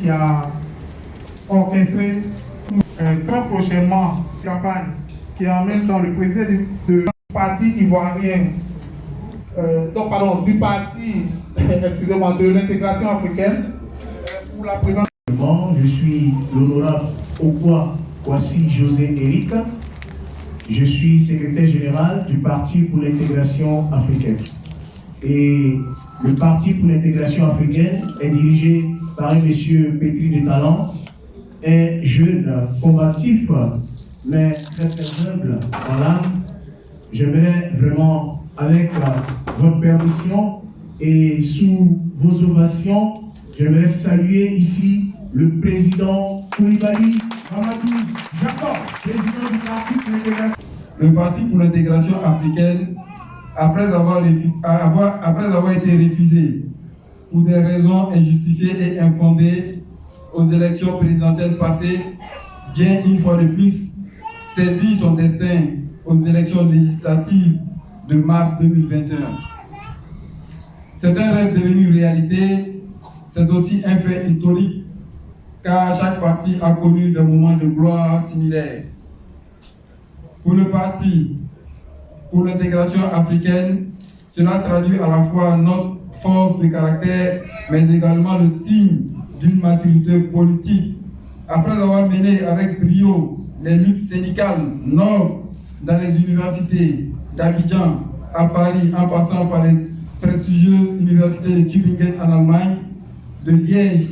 qui a orchestré très prochainement une campagne qui est en même temps le président du parti ivoirien, du parti, excusez-moi, de l'intégration africaine pour la présence. Je suis l'honorable Okwa Kwasi José Eric. Je suis secrétaire général du Parti pour l'intégration africaine. Et le Parti pour l'intégration africaine est dirigé par un monsieur pétri de talent, un jeune combatif, mais très très humble en l'âme. J'aimerais vraiment, avec votre permission et sous vos ovations, j'aimerais saluer ici le président Koulibaly Mamadou Jacob, président du Parti pour l'intégration. Le Parti pour l'intégration africaine, après avoir été refusé pour des raisons injustifiées et infondées aux élections présidentielles passées, vient une fois de plus saisir son destin aux élections législatives de mars 2021. C'est un rêve devenu réalité, c'est aussi un fait historique, car chaque parti a connu des moments de gloire similaires. Pour le Parti pour l'intégration africaine, cela traduit à la fois notre force de caractère, mais également le signe d'une maturité politique. Après avoir mené avec brio les luttes syndicales nobles dans les universités d'Abidjan à Paris, en passant par les prestigieuses universités de Tübingen en Allemagne, de Liège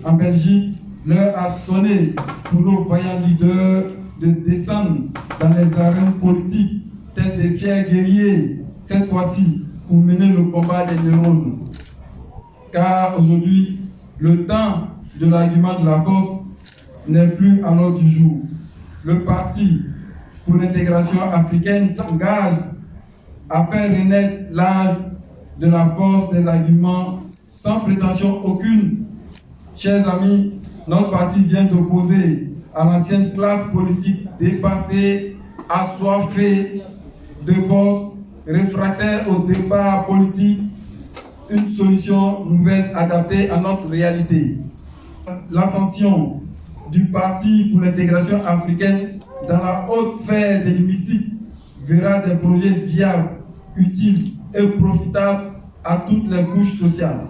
en Belgique, l'heure a sonné pour nos vaillants leaders de descendre dans les arènes politiques tels des fiers guerriers, cette fois-ci pour mener le combat des neurones. Car aujourd'hui, le temps de l'argument de la force n'est plus à l'ordre du jour. Le Parti pour l'intégration africaine s'engage à faire renaître l'âge de la force des arguments sans prétention aucune. Chers amis, notre parti vient d'opposer à l'ancienne classe politique dépassée, assoiffée de postes, réfractaire au débat politique, une solution nouvelle adaptée à notre réalité. L'ascension du Parti pour l'intégration africaine dans la haute sphère de l'hémicycle verra des projets viables, utiles et profitables à toutes les couches sociales.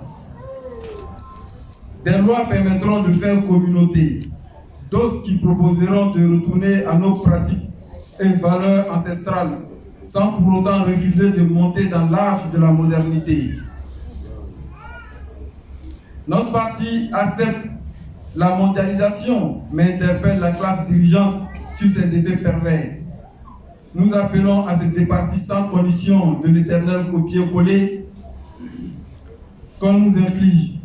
Des lois permettront de faire communauté, d'autres qui proposeront de retourner à nos pratiques et valeurs ancestrales, sans pour autant refuser de monter dans l'arche de la modernité. Notre parti accepte la mondialisation, mais interpelle la classe dirigeante sur ses effets pervers. Nous appelons à se départir sans condition de l'éternel copier-coller qu'on nous inflige,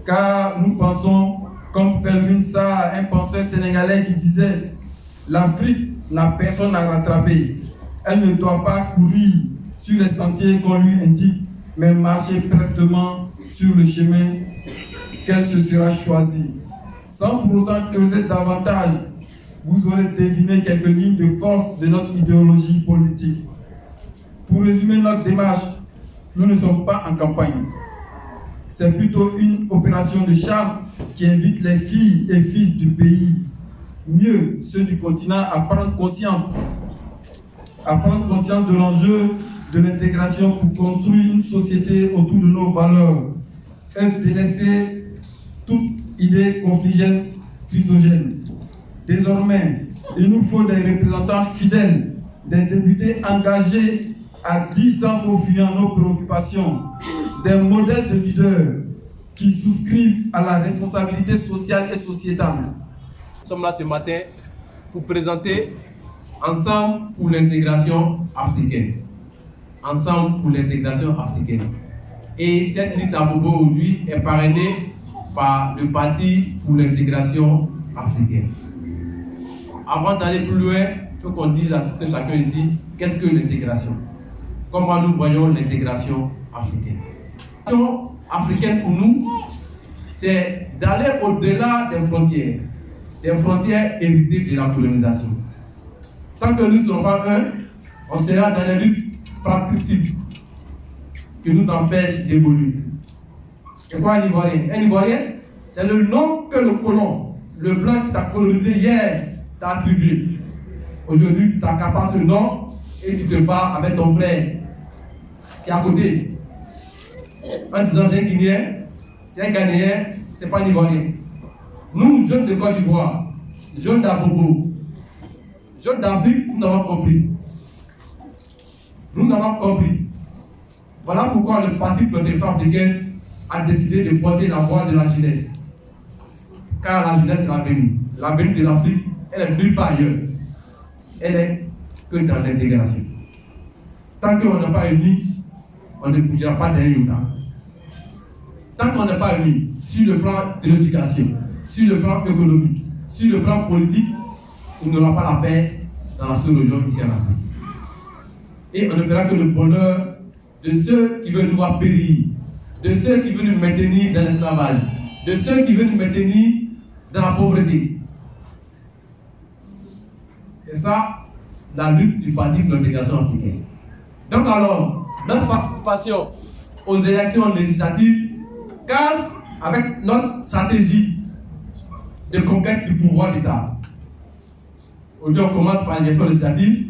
car nous pensons, comme Felwine Sarr, un penseur sénégalais qui disait « L'Afrique n'a personne à rattraper. Elle ne doit pas courir sur les sentiers qu'on lui indique, mais marcher prestement sur le chemin qu'elle se sera choisie. » Sans pour autant creuser davantage, vous aurez deviné quelques lignes de force de notre idéologie politique. Pour résumer notre démarche, nous ne sommes pas en campagne. C'est plutôt une opération de charme qui invite les filles et fils du pays, mieux ceux du continent, à prendre conscience de l'enjeu de l'intégration pour construire une société autour de nos valeurs et délaisser toute idée confligène, chrysogène. Désormais, il nous faut des représentants fidèles, des députés engagés à dire sans faux fuyant nos préoccupations, des modèles de leaders qui souscrivent à la responsabilité sociale et sociétale. Nous sommes là ce matin pour présenter Ensemble pour l'intégration africaine. Ensemble pour l'intégration africaine. Et cette liste à propos aujourd'hui est parrainée par le Parti pour l'intégration africaine. Avant d'aller plus loin, il faut qu'on dise à tout un chacun ici, qu'est-ce que l'intégration? Comment nous voyons l'intégration africaine? L'intégration africaine pour nous, c'est d'aller au-delà des frontières héritées de la colonisation. Tant que nous ne serons pas un, on sera dans les luttes fratricides qui nous empêchent d'évoluer. Et quoi un Ivoirien? Un Ivoirien, C'est le nom que le colon, le blanc qui t'a colonisé hier, t'a attribué. Aujourd'hui, tu t'accapares ce nom et tu te bats avec ton frère qui est à côté. En disant c'est un Guinéen, c'est un Ghanéen, c'est pas un Ivoirien. Nous, jeunes de Côte d'Ivoire, jeunes d'Abobo, jeunes d'Afrique, nous avons compris. Nous avons compris. Voilà pourquoi le Parti pour l'intégration africaine a décidé de porter la voix de la jeunesse. Car la jeunesse est l'avenir. L'avenir de l'Afrique, elle est nulle part ailleurs. Elle est que dans l'intégration. Tant qu'on n'est pas unis, on ne bougera pas d'un iota. Tant qu'on n'est pas unis sur le plan de l'éducation, sur le plan économique, sur le plan politique, on n'aura pas la paix dans la sous-région ici en Afrique. Et on ne fera que le bonheur de ceux qui veulent nous voir périr, de ceux qui veulent nous maintenir dans l'esclavage, de ceux qui veulent nous maintenir dans la pauvreté. C'est ça la lutte du Parti pour l'intégration africaine. Donc alors, notre participation aux élections législatives cadre avec notre stratégie de conquête du pouvoir d'État. Aujourd'hui, on commence par les élections législatives,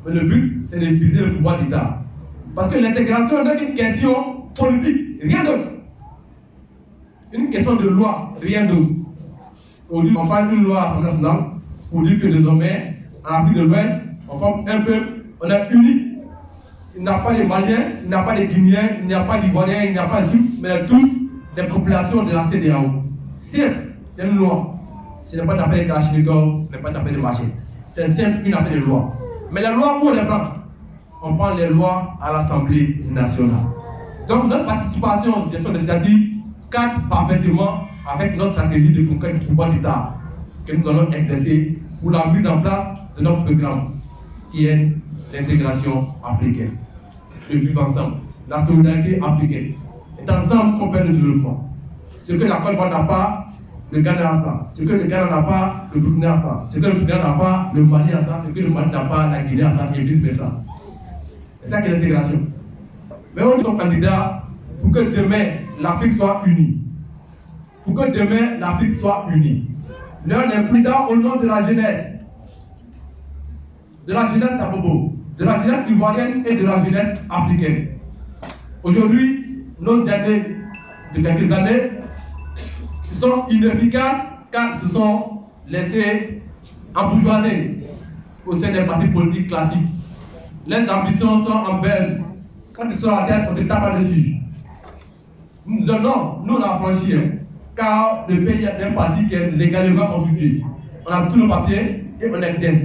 mais le but, c'est de viser le pouvoir d'État. Parce que l'intégration n'est qu'une question politique, rien d'autre. Une question de loi, rien d'autre. Aujourd'hui, on parle d'une loi à l'Assemblée nationale pour dire que désormais, en Afrique de l'Ouest, on forme un peuple, on est unique. Il n'y a pas de Maliens, il n'y a pas de Guinéens, il n'y a pas d'Ivoiriens, il n'y a pas de Turcs, mais tous des populations de la CEDEAO. C'est une loi. Ce n'est pas une affaire de Kalachnikov, ce n'est pas une affaire de marché. C'est simple, une affaire de loi. Mais les lois, où on les prend? On prend les lois à l'Assemblée nationale. Donc notre participation aux élections législatives cadre parfaitement avec notre stratégie de conquête du pouvoir d'État que nous allons exercer pour la mise en place de notre programme qui est l'intégration africaine. Le vivre ensemble, la solidarité africaine. C'est ensemble qu'on fait le développement. Ce que la Côte d'Ivoire n'a pas, le Ghana a ça. Ce que le Ghana n'a pas, le Burkina a ça. Ce que le Burkina n'a pas, le Mali a ça. Ce que le Mali n'a pas, la Guinée a ça, et vice versa. C'est ça qui est l'intégration. Mais on est candidat pour que demain l'Afrique soit unie. Pour que demain l'Afrique soit unie. L'un des présidents au nom de la jeunesse. De la jeunesse d'Abobo, de la jeunesse ivoirienne et de la jeunesse africaine. Aujourd'hui, nos aînés de quelques années sont inefficaces car ils se sont laissés embourgeoiser au sein des partis politiques classiques. Les ambitions sont en veille. Quand ils sont à la tête, on ne tape pas dessus. Nous disons non, nous on a franchi, car le pays c'est un parti qui est légalement constitué. On a tous nos papiers et on exerce.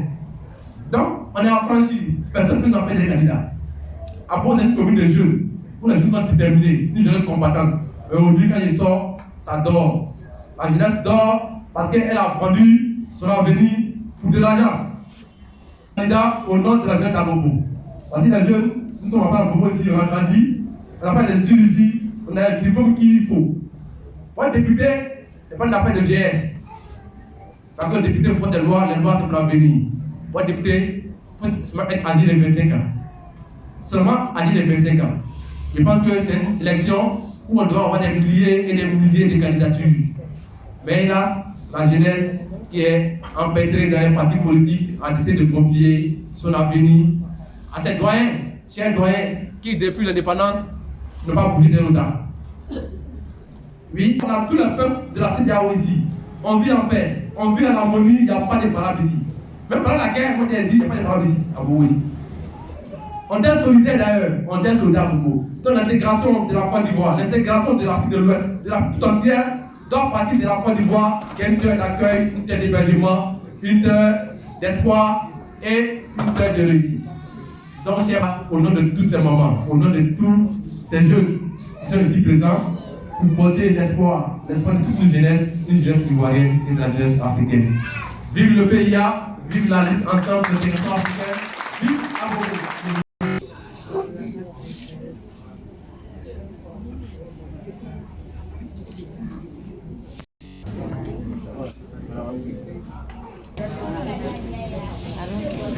Donc, on est affranchi. Personne ne peut nous empêcher des candidats. Après, on est une commune de jeunes, où les jeunes sont déterminés, une jeunesse combattante. Et aujourd'hui, quand ils sortent, ça dort. La jeunesse dort parce qu'elle a vendu son avenir pour de l'argent. Candidat au nom de la jeunesse d'Abobo. Parce que les jeunes, nous sommes enfants d'Abobo ici, on a grandi, on a fait des études ici, on a le diplôme qu'il faut. Pour être député, ce n'est pas une affaire de vieillesse. Parce que le député, il faut des lois, les lois, c'est pour l'avenir. Pour être député, il faut seulement être âgé de 25 ans. Seulement âgé de 25 ans. Je pense que c'est une élection où on doit avoir des milliers et des milliers de candidatures. Mais hélas, la jeunesse qui est empêtrée dans les partis politiques a décidé de confier son avenir à ces doyens, chers doyens, qui depuis l'indépendance n'ont pas bougé d'un autre. Oui, on a tout le peuple de la CEDEAO ici. On vit en paix, on vit en harmonie, il n'y a pas de parade ici. Même pendant la guerre, moi ici, il n'y a pas de parade ici, à Bobo ici. On est solidaire d'ailleurs, on est solidaire à Bobo. Donc l'intégration de la Côte d'Ivoire, l'intégration de l'Afrique de l'Ouest, de l'Afrique tout entière, doit partir de la Côte d'Ivoire, qui est une terre d'accueil, une terre d'hébergement, une terre d'espoir et une terre de réussite. Donc, au nom de tous ces mamans, au nom de tous ces jeunes qui sont ici présents, pour porter l'espoir de toute une jeunesse ivoirienne et de la jeunesse africaine. Vive le PIA, vive la liste ensemble de l'intégration africaine, vive Abobo.